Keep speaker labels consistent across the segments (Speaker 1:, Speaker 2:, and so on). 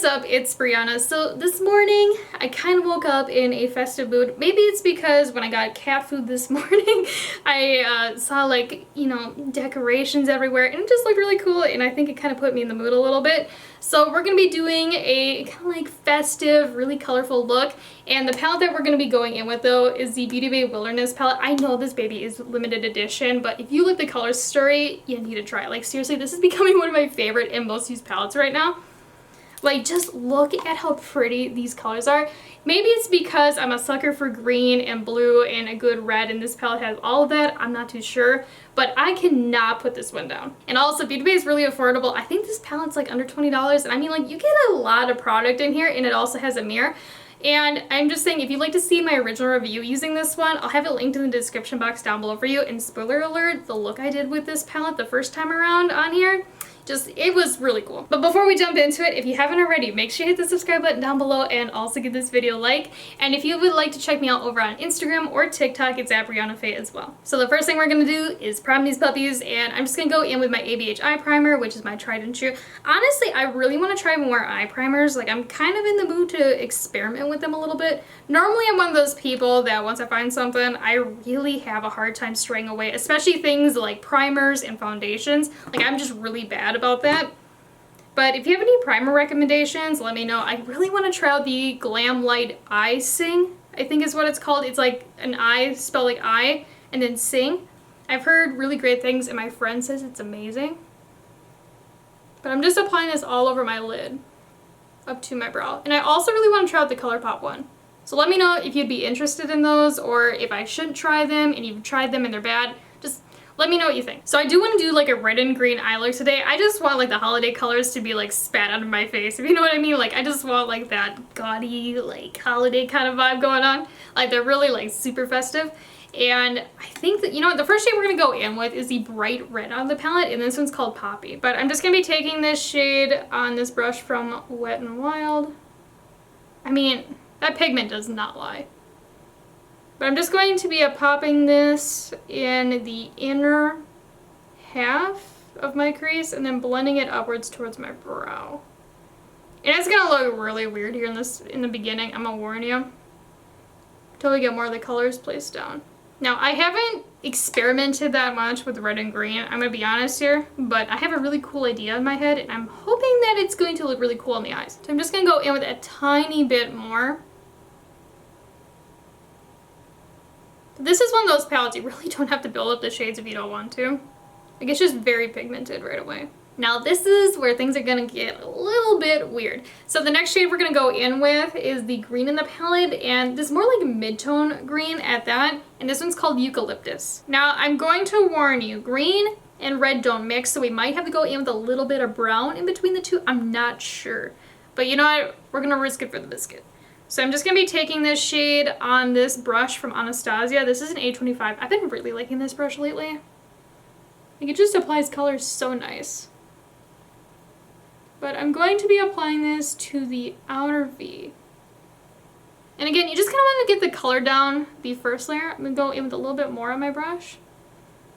Speaker 1: What's up? It's Breyonna. So this morning I kind of woke up in a festive mood. Maybe it's because when I got cat food this morning I saw decorations everywhere and it just looked really cool, and I think it kind of put me in the mood a little bit. So we're going to be doing a kind of like festive, really colorful look, and the palette that we're going to be going in with though is the Beauty Bay Wilderness palette. I know this baby is limited edition, but if you like the color story, you need to try it. Like seriously, this is becoming one of my favorite and most used palettes right now. Like, just look at how pretty these colors are. Maybe it's because I'm a sucker for green and blue and a good red, and this palette has all of that. I'm not too sure, but I cannot put this one down. And also, Beauty Bay is really affordable. I think this palette's like under $20, and I mean, like, you get a lot of product in here, and it also has a mirror. And I'm just saying, if you'd like to see my original review using this one, I'll have it linked in the description box down below for you. And spoiler alert, the look I did with this palette the first time around on here, it was really cool. But before we jump into it, if you haven't already, make sure you hit the subscribe button down below and also give this video a like. And if you would like to check me out over on Instagram or TikTok, it's at Breyonna as well. So the first thing we're gonna do is prime these puppies, and I'm just gonna go in with my ABH eye primer, which is my tried and true. Honestly, I really want to try more eye primers. Like, I'm kind of in the mood to experiment with them a little bit. Normally, I'm one of those people that once I find something, I really have a hard time straying away, especially things like primers and foundations. Like, I'm just really bad about that. But if you have any primer recommendations, let me know. I really want to try out the Glam Light Eye Sing, I think is what it's called. It's like an eye, spelled like eye, and then sing. I've heard really great things, and my friend says it's amazing. But I'm just applying this all over my lid, up to my brow. And I also really want to try out the Colourpop one. So let me know if you'd be interested in those, or if I shouldn't try them, and you've tried them and they're bad. Just let me know what you think. So I do want to do like a red and green eye look today. I just want like the holiday colors to be like spat out of my face, if you know what I mean. Like, I just want like that gaudy, like holiday kind of vibe going on. Like, they're really like super festive. And I think that, you know what, the first shade we're going to go in with is the bright red on the palette, and this one's called Poppy. But I'm just going to be taking this shade on this brush from Wet n Wild. I mean, that pigment does not lie. But I'm just going to be popping this in the inner half of my crease and then blending it upwards towards my brow. And it's going to look really weird here in the beginning, I'm going to warn you, until we get more of the colors placed down. Now, I haven't experimented that much with red and green, I'm going to be honest here, but I have a really cool idea in my head, and I'm hoping that it's going to look really cool in the eyes. So I'm just going to go in with a tiny bit more. This is one of those palettes you really don't have to build up the shades if you don't want to. Like, it's just very pigmented right away. Now this is where things are gonna get a little bit weird. So the next shade we're gonna go in with is the green in the palette, and this is more like mid-tone green at that, and this one's called Eucalyptus. Now I'm going to warn you, green and red don't mix, so we might have to go in with a little bit of brown in between the two. I'm not sure. But you know what? We're gonna risk it for the biscuit. So I'm just going to be taking this shade on this brush from Anastasia. This is an A25. I've been really liking this brush lately. Like, it just applies color so nice. But I'm going to be applying this to the outer V. And again, you just kind of want to get the color down the first layer. I'm going to go in with a little bit more on my brush.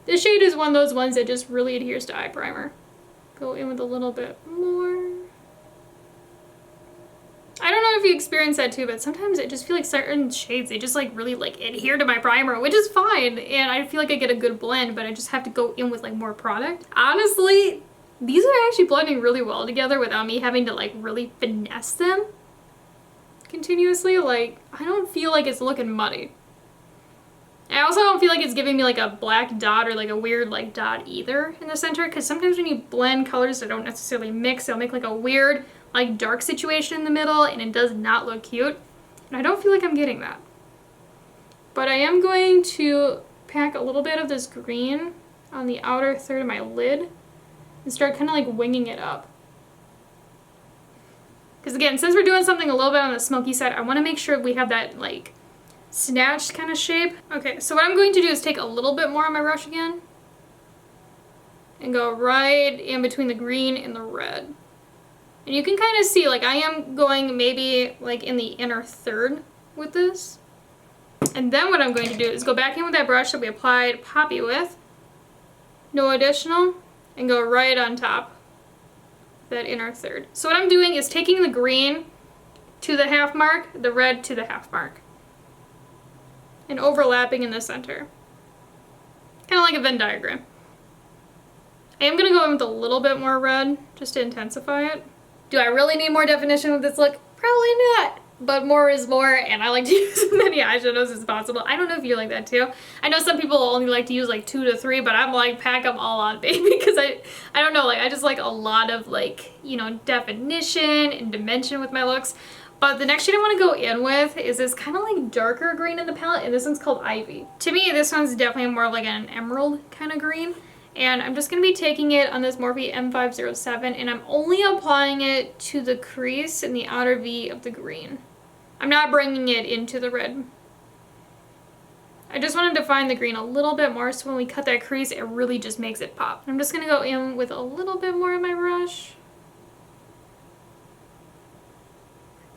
Speaker 1: This shade is one of those ones that just really adheres to eye primer. Go in with a little bit more. I don't know if you experience that too, but sometimes I just feel like certain shades, they just like really like adhere to my primer, which is fine. And I feel like I get a good blend, but I just have to go in with like more product. Honestly, these are actually blending really well together without me having to like really finesse them continuously. Like, I don't feel like it's looking muddy. I also don't feel like it's giving me like a black dot or like a weird like dot either in the center, because sometimes when you blend colors that don't necessarily mix, they'll make like a weird like dark situation in the middle, and it does not look cute. And I don't feel like I'm getting that. But I am going to pack a little bit of this green on the outer third of my lid and start kind of like winging it up. Because again, since we're doing something a little bit on the smoky side, I want to make sure we have that like snatched kind of shape. Okay, so what I'm going to do is take a little bit more on my brush again and go right in between the green and the red. And you can kind of see, like, I am going maybe like in the inner third with this. And then what I'm going to do is go back in with that brush that we applied Poppy with, no additional, and go right on top that inner third. So what I'm doing is taking the green to the half mark, the red to the half mark, and overlapping in the center. Kind of like a Venn diagram. I am going to go in with a little bit more red just to intensify it. Do I really need more definition with this look? Probably not. But more is more, and I like to use as many eyeshadows as possible. I don't know if you like that too. I know some people only like to use like 2 to 3, but I'm like, pack them all on, baby, because I don't know, like I just like a lot of like, you know, definition and dimension with my looks. But the next shade I want to go in with is this kind of like darker green in the palette, and this one's called Ivy. To me, this one's definitely more of like an emerald kind of green. And I'm just going to be taking it on this Morphe M507, and I'm only applying it to the crease in the outer V of the green. I'm not bringing it into the red. I just want to define the green a little bit more, so when we cut that crease, it really just makes it pop. I'm just going to go in with a little bit more in my brush.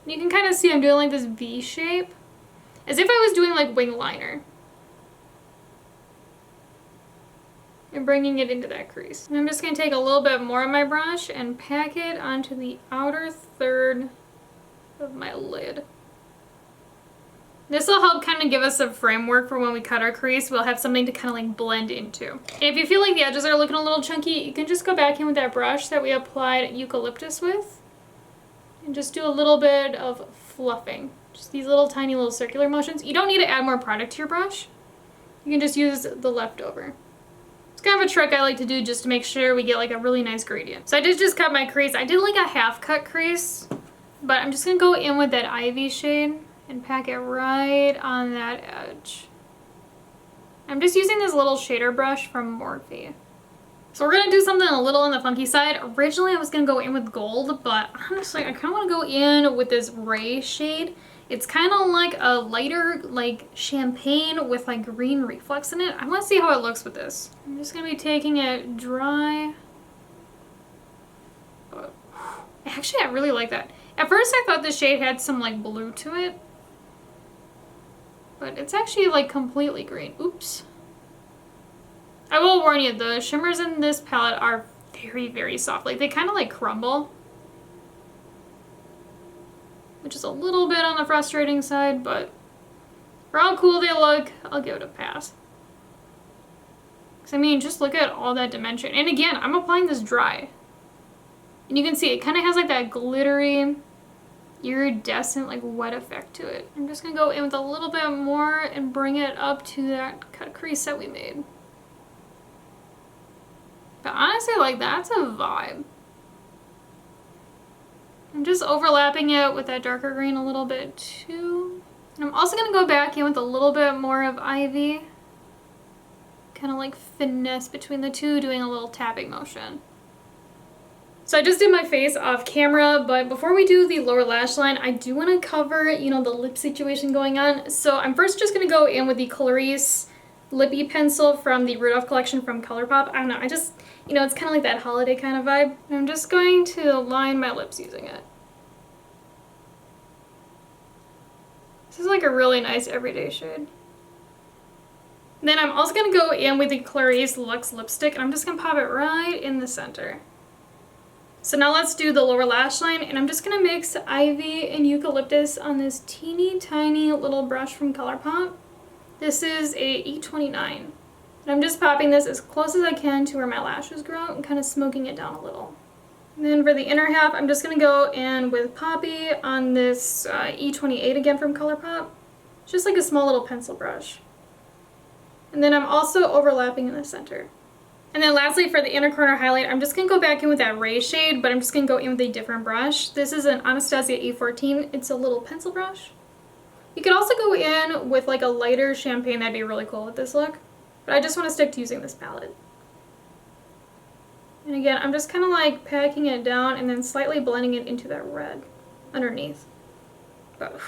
Speaker 1: And you can kind of see I'm doing like this V shape, as if I was doing like wing liner. And bringing it into that crease. And I'm just going to take a little bit more of my brush and pack it onto the outer third of my lid. This will help kind of give us a framework for when we cut our crease. We'll have something to kind of like blend into. And if you feel like the edges are looking a little chunky, you can just go back in with that brush that we applied eucalyptus with and just do a little bit of fluffing. Just these little tiny little circular motions. You don't need to add more product to your brush. You can just use the leftover. It's kind of a trick I like to do just to make sure we get like a really nice gradient. So I did just cut my crease. I did like a half cut crease, but I'm just gonna go in with that Ivy shade and pack it right on that edge. I'm just using this little shader brush from Morphe. So we're gonna do something a little on the funky side. Originally I was gonna go in with gold, but honestly I kind of want to go in with this Ray shade. It's kind of like a lighter, like champagne with like green reflex in it. I want to see how it looks with this. I'm just going to be taking it dry. But actually, I really like that. At first, I thought this shade had some like blue to it. But it's actually like completely green. Oops. I will warn you, the shimmers in this palette are very, very soft. Like they kind of like crumble. Which is a little bit on the frustrating side, but for how cool they look, I'll give it a pass. Because, I mean, just look at all that dimension. And again, I'm applying this dry. And you can see it kind of has like that glittery, iridescent, like wet effect to it. I'm just going to go in with a little bit more and bring it up to that cut crease that we made. But honestly, like, that's a vibe. I'm just overlapping it with that darker green a little bit too. And I'm also going to go back in with a little bit more of Ivy. Kind of like finesse between the two, doing a little tapping motion. So I just did my face off camera, but before we do the lower lash line, I do want to cover, you know, the lip situation going on. So I'm first just going to go in with the Colourpop lippy pencil from the Rudolph collection from Colourpop. I don't know, I just, you know, it's kind of like that holiday kind of vibe. And I'm just going to line my lips using it. This is like a really nice everyday shade. Then I'm also going to go in with the Colourpop Luxe lipstick, and I'm just going to pop it right in the center. So now let's do the lower lash line, and I'm just going to mix Ivy and Eucalyptus on this teeny tiny little brush from Colourpop. This is a E29. And I'm just popping this as close as I can to where my lashes grow and kind of smoking it down a little. And then for the inner half, I'm just going to go in with Poppy on this E28 again from Colourpop. It's just like a small little pencil brush. And then I'm also overlapping in the center. And then lastly, for the inner corner highlight, I'm just going to go back in with that Ray shade, but I'm just going to go in with a different brush. This is an Anastasia A14. It's a little pencil brush. You could also go in with like a lighter champagne. That'd be really cool with this look. But I just want to stick to using this palette. And again, I'm just kind of like packing it down and then slightly blending it into that red underneath. But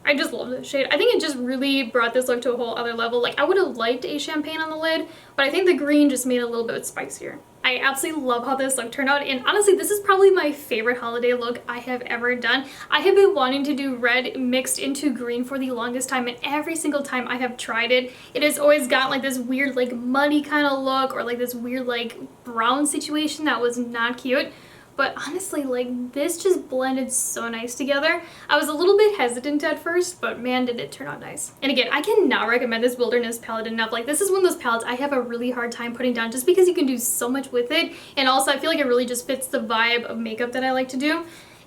Speaker 1: I just love this shade. I think it just really brought this look to a whole other level. Like, I would have liked a champagne on the lid, but I think the green just made it a little bit spicier. I absolutely love how this look turned out, and honestly, this is probably my favorite holiday look I have ever done. I have been wanting to do red mixed into green for the longest time, and every single time I have tried it, it has always got like this weird like muddy kind of look, or like this weird like brown situation that was not cute. But honestly, like, this just blended so nice together. I was a little bit hesitant at first, but man, did it turn out nice. And again, I cannot recommend this Wilderness palette enough. Like, this is one of those palettes I have a really hard time putting down just because you can do so much with it. And also, I feel like it really just fits the vibe of makeup that I like to do.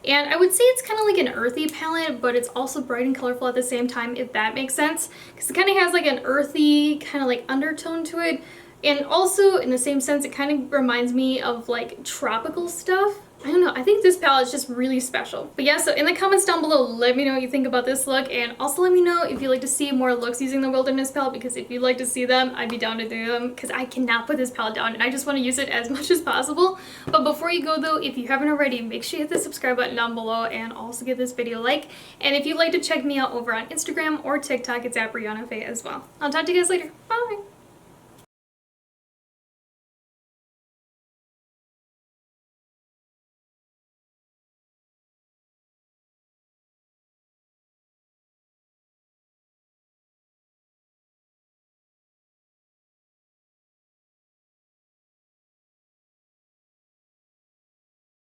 Speaker 1: And I would say it's kind of like an earthy palette, but it's also bright and colorful at the same time, if that makes sense. Because it kind of has like an earthy kind of like undertone to it. And also, in the same sense, it kind of reminds me of like tropical stuff. I don't know, I think this palette is just really special. But yeah, so in the comments down below, let me know what you think about this look, and also let me know if you'd like to see more looks using the Wilderness palette, because if you'd like to see them, I'd be down to do them, because I cannot put this palette down and I just want to use it as much as possible. But before you go though, if you haven't already, make sure you hit the subscribe button down below and also give this video a like. And if you'd like to check me out over on Instagram or TikTok, it's at Breyonna as well. I'll talk to you guys later. Bye!